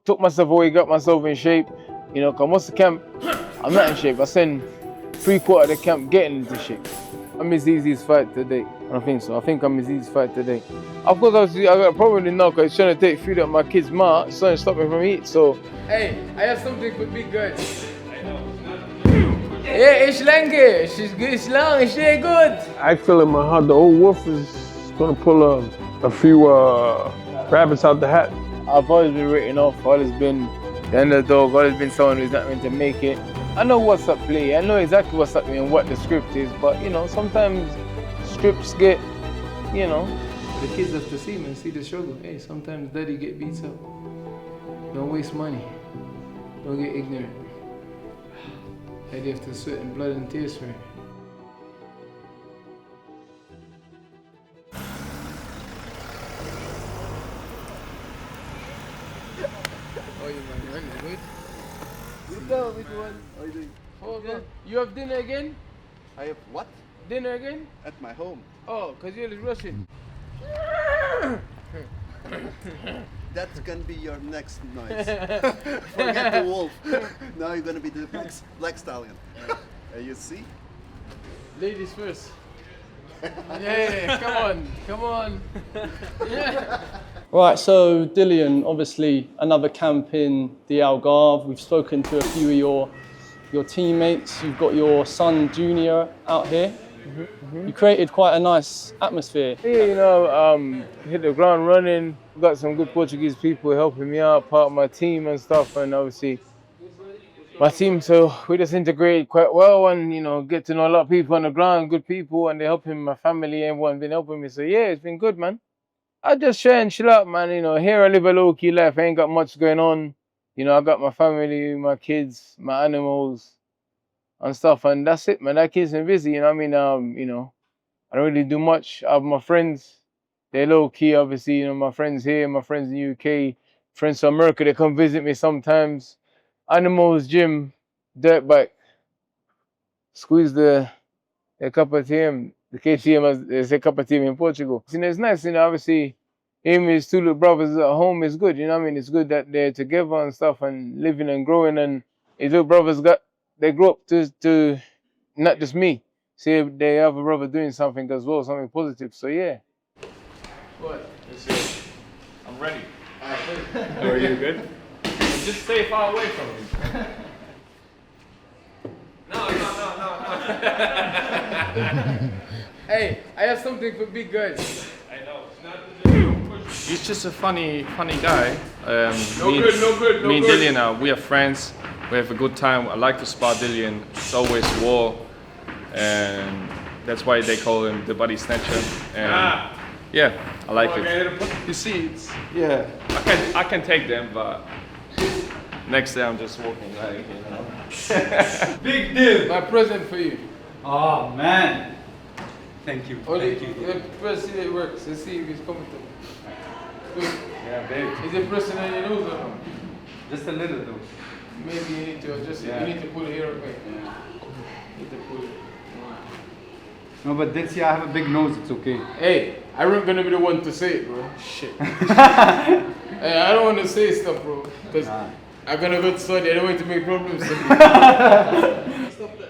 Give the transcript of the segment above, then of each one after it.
took myself away, got myself in shape. You know, cause most of the camp, I'm not in shape. I spend 3/4 of the camp getting into shape. I'm Miss Easy's fight today. I don't think so. I think I'm Miss Easy's fight today. Of course, I got a problem now because he's trying to take food out my kid's mouth, so to stop me from eating. So, hey, I have something for big guys. Yeah, it's lange. It's long. It's really good. I feel in my heart the old wolf is gonna pull a few rabbits out the hat. I've always been written off. Always been the underdog. Always been someone who's not meant to make it. I know what's at play. I know exactly what's at me and what the script is. But you know, sometimes scripts get, you know, the kids have to see, man, see the struggle. Hey, sometimes daddy get beat up. Don't waste money. Don't get ignorant. Daddy have to sweat and blood and tears for it. Oh, you man, wait. Sit down, which one? How are you doing? Oh, good. You have dinner again? I have what? Dinner again? At my home. Oh, because you're Russian. That's gonna be your next noise. Forget the wolf. Now you're gonna be the black stallion. You see? Ladies first. Yeah, come on. Yeah. Right, so Dillian, obviously another camp in the Algarve. We've spoken to a few of your teammates. You've got your son Junior out here. You created quite a nice atmosphere. Yeah, you know, hit the ground running. Got some good Portuguese people helping me out, part of my team and stuff, and obviously my team. So we just integrated quite well, and you know, get to know a lot of people on the ground, good people, and they're helping my family. Everyone been helping me. So yeah, it's been good, man. I just share and chill out, man. You know, here I live a low-key life. I ain't got much going on. You know, I got my family, my kids, my animals, and stuff, and that's it, man. That keeps me busy. You know what I mean? You know, I don't really do much. I have my friends. They're low-key, obviously. You know, my friends here, my friends in the UK, friends from America. They come visit me sometimes. Animals, gym, dirt bike. Squeeze the cup of tea. The KTM, as they say, cup of tea in Portugal. You know, it's nice, you know, obviously, him and his two little brothers at home is good, you know what I mean? It's good that they're together and stuff and living and growing, and his little brothers they grew up to not just me. See, they have a brother doing something as well, something positive, so yeah. What? That's it. I'm ready. How are you? Good? Just stay far away from me. No. Hey, I have something for big guys. I know. He's just a funny guy. No good. Me and Dillian, we are friends. We have a good time. I like to spar Dillian. It's always war, and that's why they call him the body snatcher. And yeah, I like it. You see, yeah. I can take them, but next day I'm just walking like, you know. Big deal. My present for you. Oh man. Thank you. Only Thank you. press it works. Let's see if it's comfortable. Good. Yeah, babe. Is it pressing on your nose or no? Just a little though. Maybe you need to adjust it. You need to pull it here, okay? Yeah. You need to pull it. No, but this year I have a big nose. It's okay. Hey, I wasn't gonna be the one to say it, bro. Shit. Hey, I don't want to say stuff, bro. Because I'm gonna go to Saudi. I don't want to make problems.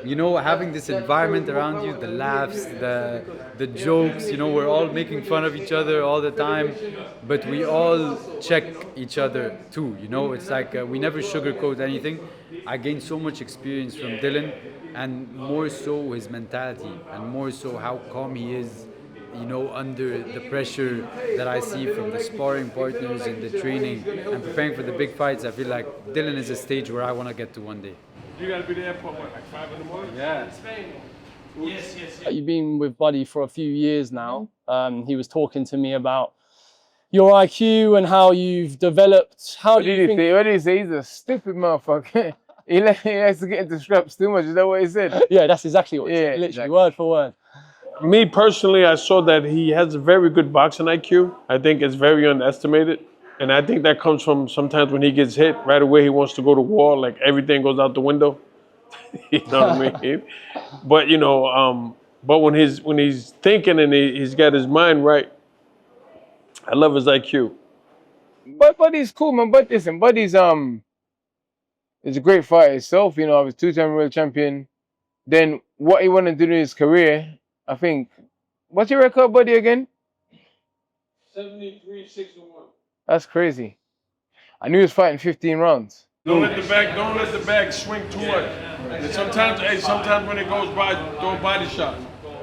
You know, having this environment around you, the laughs, the jokes, you know, we're all making fun of each other all the time, but we all check each other too, you know, it's like we never sugarcoat anything. I gained so much experience from Dillian, and more so his mentality, and more so how calm he is, you know, under the pressure that I see from the sparring partners and the training and preparing for the big fights. I feel like Dillian is a stage where I want to get to one day. You gotta be there for what, like 5 in the morning? Yeah. Yes. You've been with Buddy for a few years now. He was talking to me about your IQ and how you've developed. What did he say? He's a stupid motherfucker. He likes to get into scraps too much. Is that what he said? Yeah, that's exactly what he said. Literally, exactly. word for word. Me personally, I saw that he has a very good boxing IQ. I think it's very underestimated. And I think that comes from sometimes when he gets hit, right away he wants to go to war, like everything goes out the window. You know what I mean? But you know, but when he's thinking and he's got his mind right, I love his IQ. But Buddy's cool, man. But listen, Buddy's is a great fighter itself. You know, I was 2-time world champion. Then what he wanted to do in his career, I think. What's your record, Buddy, again? 73-61. That's crazy. I knew he was fighting 15 rounds. Don't let the bag swing too much. And sometimes when it goes by, throw a body shot.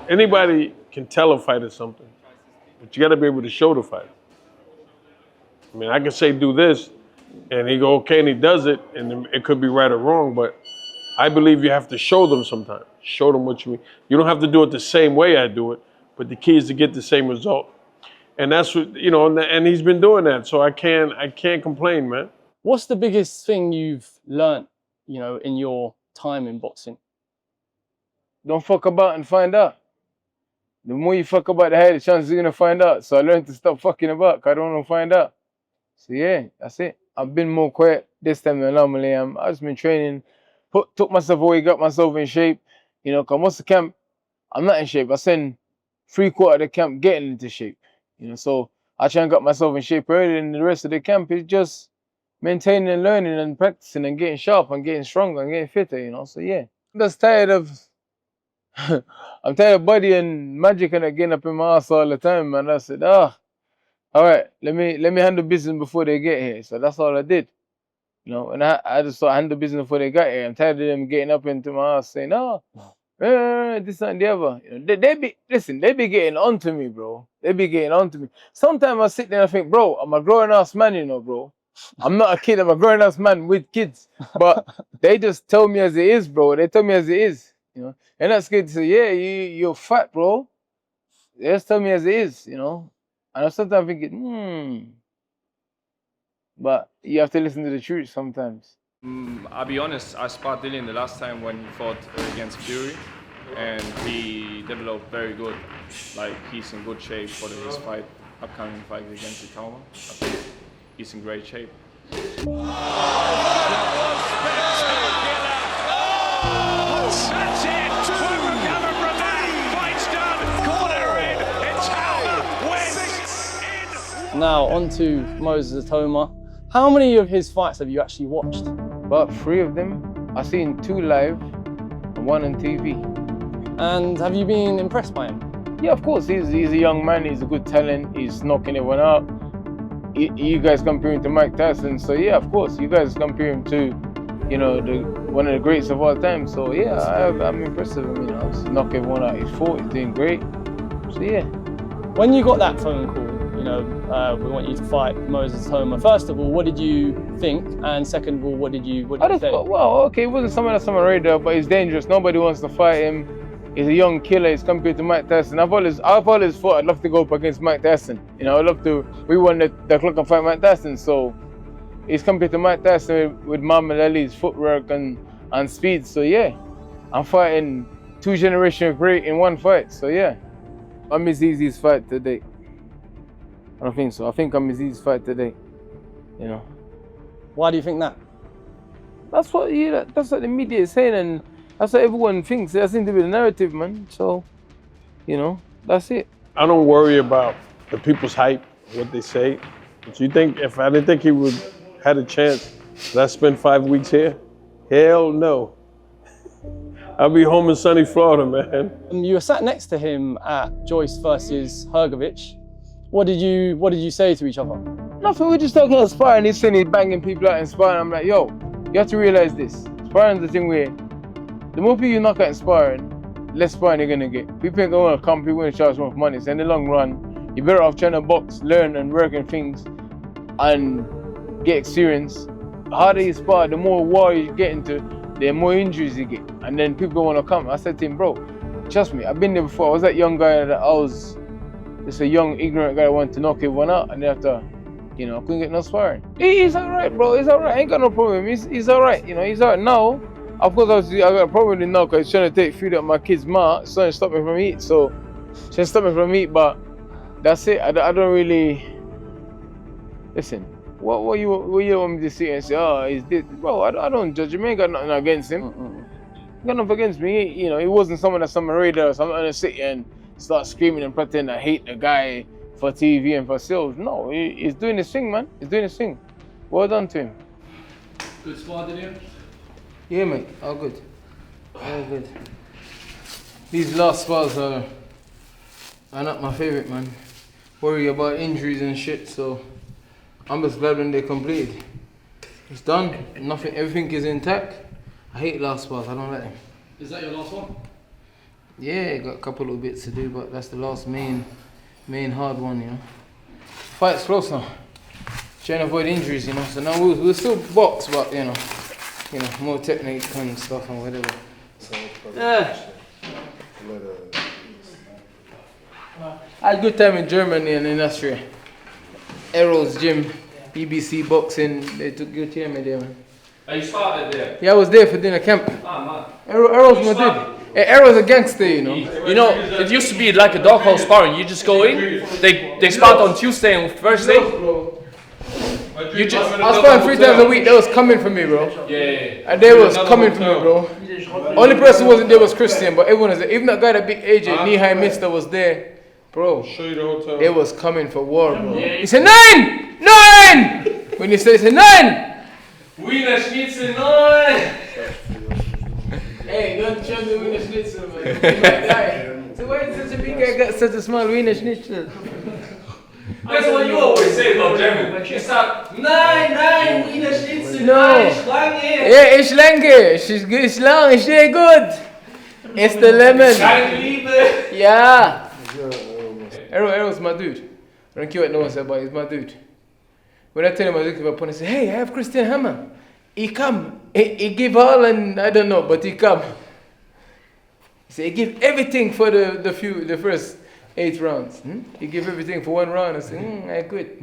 Anybody can tell a fighter something, but you got to be able to show the fighter. I mean, I can say do this, and he go okay, and he does it, and it could be right or wrong. But I believe you have to show them sometimes. Show them what you mean. You don't have to do it the same way I do it, but the key is to get the same result. And that's what, you know, and he's been doing that, so I can't complain, man. What's the biggest thing you've learnt, you know, in your time in boxing? Don't fuck about and find out. The more you fuck about, the higher the chances you're gonna find out. So I learned to stop fucking about, 'cause I don't want to find out. So yeah, that's it. I've been more quiet this time than normally. I've just been training, took myself away, got myself in shape. You know, 'cause most of the camp, I'm not in shape. I spend 3/4 of the camp getting into shape. You know, so I try and got myself in shape early, and the rest of the camp is just maintaining and learning and practicing and getting sharp and getting stronger and getting fitter, you know. So yeah. I'm just tired of I'm tired of Buddy and Magic and getting up in my ass all the time, man. I said, all right, let me handle business before they get here. So that's all I did. You know, and I just thought handle business before they got here. I'm tired of them getting up into my ass saying, this and the other. You know, they be getting onto me, bro. They be getting onto me. Sometimes I sit there and I think, bro, I'm a grown ass man, you know, bro. I'm not a kid, I'm a grown ass man with kids. But they just tell me as it is, bro. They tell me as it is. You know, and that's good to say, yeah, you're fat, bro. They just tell me as it is, you know. And I'm sometimes thinking, but you have to listen to the truth sometimes. I'll be honest, I sparred Dillian the last time when he fought against Fury, and he developed very good. Like, he's in good shape for his upcoming fight against Itauma. I think he's in great shape. That's it! We'll recover from that! Fight's done! Corner in! Itauma wins! Now, on to Moses Itauma. How many of his fights have you actually watched? About 3 of them. I've seen 2 live and 1 on TV. And have you been impressed by him? Yeah, of course. He's a young man. He's a good talent. He's knocking everyone out. You guys compare him to Mike Tyson. So yeah, of course. You guys compare him to, you know, one of the greats of all time. So yeah, I'm impressed with him. You know, he's knocking everyone out. He's fought. He's doing great. So yeah. When you got that phone call, you know, we want you to fight Moses Itauma. First of all, what did you think? And second of all, what did you say? Well, okay, it wasn't someone that's on my radar, but he's dangerous. Nobody wants to fight him. He's a young killer. He's compared to Mike Tyson. I've always thought I'd love to go up against Mike Tyson. You know, I'd love to. We won the clock and fight Mike Tyson. So he's compared to Mike Tyson with Muhammad Ali's footwork and speed. So yeah, I'm fighting 2 generations great in one fight. So yeah, I'm his easiest fight today. I don't think so. I think I'm his easiest fight today. You know. Why do you think that? That's what the media is saying, and that's what everyone thinks. That seems to be the narrative, man. So, you know, that's it. I don't worry about the people's hype, what they say. But you think if I didn't think he would had a chance, would I spend 5 weeks here? Hell no. I'll be home in sunny Florida, man. You were sat next to him at Joyce versus Hrgovic. What did you say to each other? Nothing. We're just talking about sparring. He's saying he's banging people out in sparring. I'm like, yo, you have to realize this. Sparring's the thing where the more people you knock out in sparring, less sparring you're gonna get. People ain't gonna come, people gonna charge more money. So in the long run, you're better off trying to box, learn and work on things and get experience. The harder you spar, the more war you get into, the more injuries you get. And then people don't wanna come. I said to him, bro, trust me, I've been there before. I was that young guy that I was just a young, ignorant guy that wanted to knock everyone out, and after, you know, I couldn't get no sparring. He's alright, bro. He's alright. I ain't got no problem. He's alright. You know, he's alright now. Of course, I got a problem with him now because he's trying to take food out my kid's mouth, so to stop me from eating. So, trying to stop me from eating, but that's it. I don't really listen. What you want me to see and say? Oh, is this, bro? I don't judge him. I ain't got nothing against him. Got nothing against me. You know, he wasn't someone that's on my radar. So I'm not gonna sit here and start screaming and pretend I hate the guy for TV and for sales. No, he's doing his thing, man. He's doing his thing. Well done to him. Good spar, Dillian? Yeah, mate. All good. All good. These last spars are not my favorite, man. Worry about injuries and shit, so I'm just glad when they completed. It's done. Nothing. Everything is intact. I hate last spars. I don't like them. Is that your last one? Yeah, got a couple little bits to do, but that's the last main hard one, you know. Fight's close now. Trying to avoid injuries, you know. So now we'll still box, but you know, more technique and stuff and whatever. I had a good time in Germany and in Austria. Errol's gym, BBC boxing. They took good care of me there, man. Are you started there? Yeah, I was there for dinner camp. Ah, man. Errol's my dude. Hey, Errol's a gangster, you know. You know, it used to be like a dog house sparring. You just go in, they start on Tuesday and Thursday. I was sparring 3 times a week. They was coming for me, bro. Yeah. And they was coming for me, bro. Only person who wasn't there was Christian, but everyone was there. Even that guy that beat AJ, Knee-High Mister, was there. Bro, Show you the hotel. they was coming for war, bro. He said, 9! 9! When he said 9! Wiener Schnitzel 9! Hey, don't show the Wiener Schnitzel, man. You might die. So why did such a big guy got such a small Wiener Schnitzel? That's what you always say about German. You start 9, Wiener Schnitzel, No. 9, Schlange. Yeah, ich lange. It's long, it's very good. It's the lemon. Keine Liebe. Yeah. Errol's my dude. I don't care what no one said, but he's my dude. When I tell him I was looking for a opponent, I say, hey, I have Christian Hammer. He come. He give all and I don't know, but he come. He say, he give everything for the first 8 rounds. He give everything for 1 round. I say, I quit.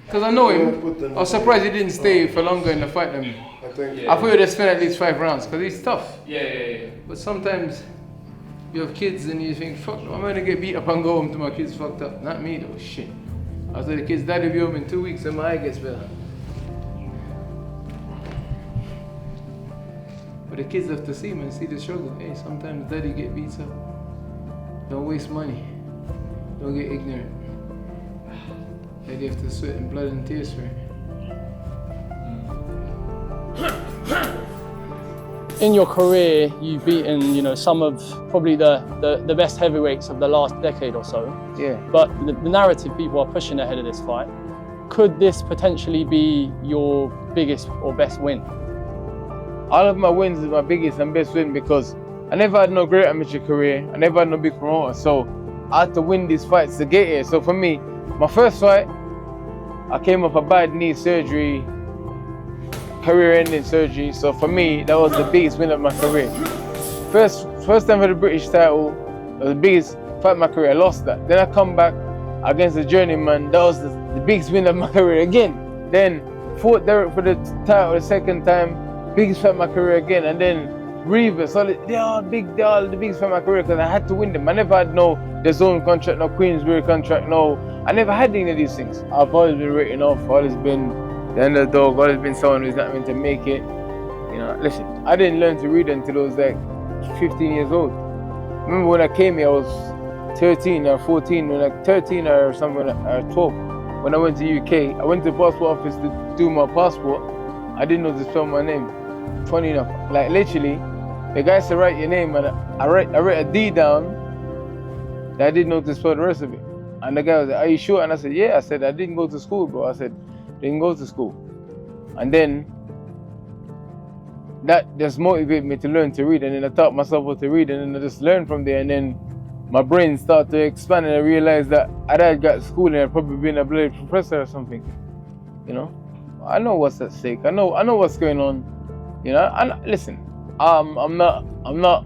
Because I know him. I was surprised he didn't stay for longer in the fight than me. I thought he would have spent at least 5 rounds, because he's tough. Yeah. But sometimes you have kids and you think, fuck, I'm gonna get beat up and go home to my kids fucked up. Not me though, shit. I tell the kids, daddy will be home in 2 weeks and my eye gets better. But the kids have to see, man, see the struggle. Hey, sometimes daddy get beat up. Don't waste money. Don't get ignorant. Daddy have to sweat and blood and tears for it. In your career, you've beaten, some of probably the best heavyweights of the last decade or so. Yeah. But the narrative people are pushing ahead of this fight. Could this potentially be your biggest or best win? All of my wins is my biggest and best win because I never had no great amateur career. I never had no big promoter. So I had to win these fights to get here. So for me, my first fight, I came off a bad knee surgery, career-ending surgery. So for me, that was the biggest win of my career. First time for the British title, it was the biggest fight of my career. I lost that. Then I come back against the journeyman. That was the biggest win of my career again. Then fought Derek for the title the second time, biggest fight of my career again. And then Riyadh. So they're all the biggest fight of my career because I had to win them. I never had no Dazn contract, no Queensberry contract, no. I never had any of these things. I've always been written off. Always been the underdog, always been someone who's not meant to make it. Listen, I didn't learn to read until I was like 15 years old. Remember when I came here, I was 13 or 14, when like 13 or something, or 12. When I went to UK, I went to the passport office to do my passport. I didn't know to spell my name. Funny enough, like literally, the guy said write your name, and I wrote a D down that I didn't know to spell the rest of it. And the guy was like, are you sure? And I said, yeah. I said, I didn't go to school, bro. I said, didn't go to school. And then that just motivated me to learn to read, and then I taught myself how to read, and then I just learned from there, and then my brain started to expand, and I realized that I'd had got school and I'd probably been a bloody professor or something. I know what's at stake. I know what's going on. Listen, I'm not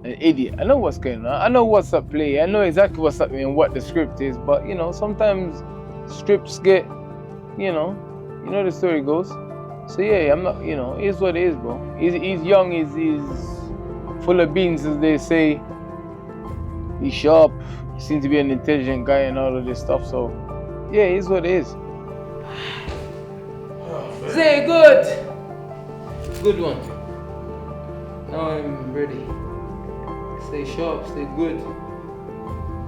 an idiot. I know what's going on. I know what's at play. I know exactly what's happening and what the script is. But sometimes scripts get, the story goes. So yeah, I'm not, it is what it is, bro. He's young. He's full of beans, as they say. He's sharp. He seems to be an intelligent guy and all of this stuff. So yeah, it is what it is. Say good. Good one. Now I'm ready. Stay sharp, stay good.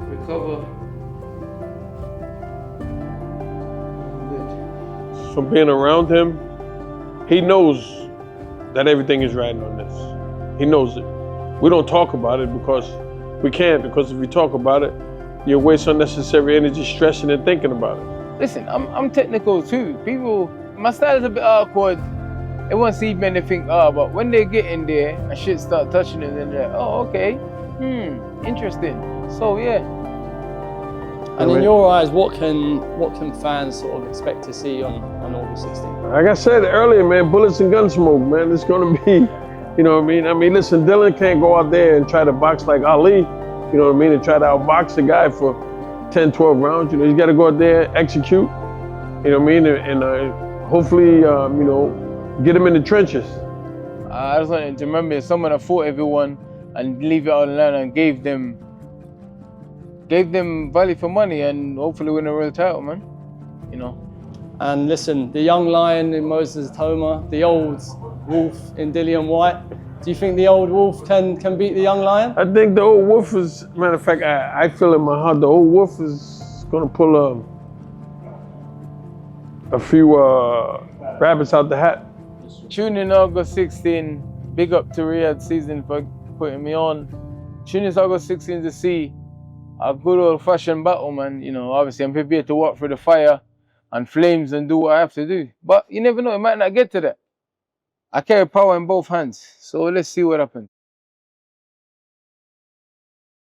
Recover. from being around him, he knows that everything is riding on this. He knows it. We don't talk about it because we can't, because if we talk about it, you waste unnecessary energy stressing and thinking about it. Listen, I'm technical too. People, my style is a bit awkward. Everyone sees me and they think, but when they get in there and shit start touching them, then they're like, oh, okay, interesting. So yeah. And in your eyes, what can fans sort of expect to see on August 16th? Like I said earlier, man, bullets and gun smoke, man. It's gonna be, you know what I mean? I mean, listen, Dillian can't go out there and try to box like Ali, you know what I mean, and try to outbox the guy for 10, 12 rounds. You know, he's gotta go out there, execute, you know what I mean, and hopefully, you know, get him in the trenches. I just wanted to remember someone that fought everyone and leave it on the line and gave them value for money and hopefully win a real title, man. You know. And listen, the young lion in Moses Itauma, the old wolf in Dillian Whyte. Do you think the old wolf can beat the young lion? I think the old wolf is, matter of fact, I feel in my heart the old wolf is gonna pull a few rabbits out the hat. Tune in August 16. Big up to Riyadh season for putting me on. Tune in August 16 to see a good old-fashioned battle, man. You know, obviously I'm prepared to walk through the fire and flames and do what I have to do. But you never know, it might not get to that. I carry power in both hands, so let's see what happens.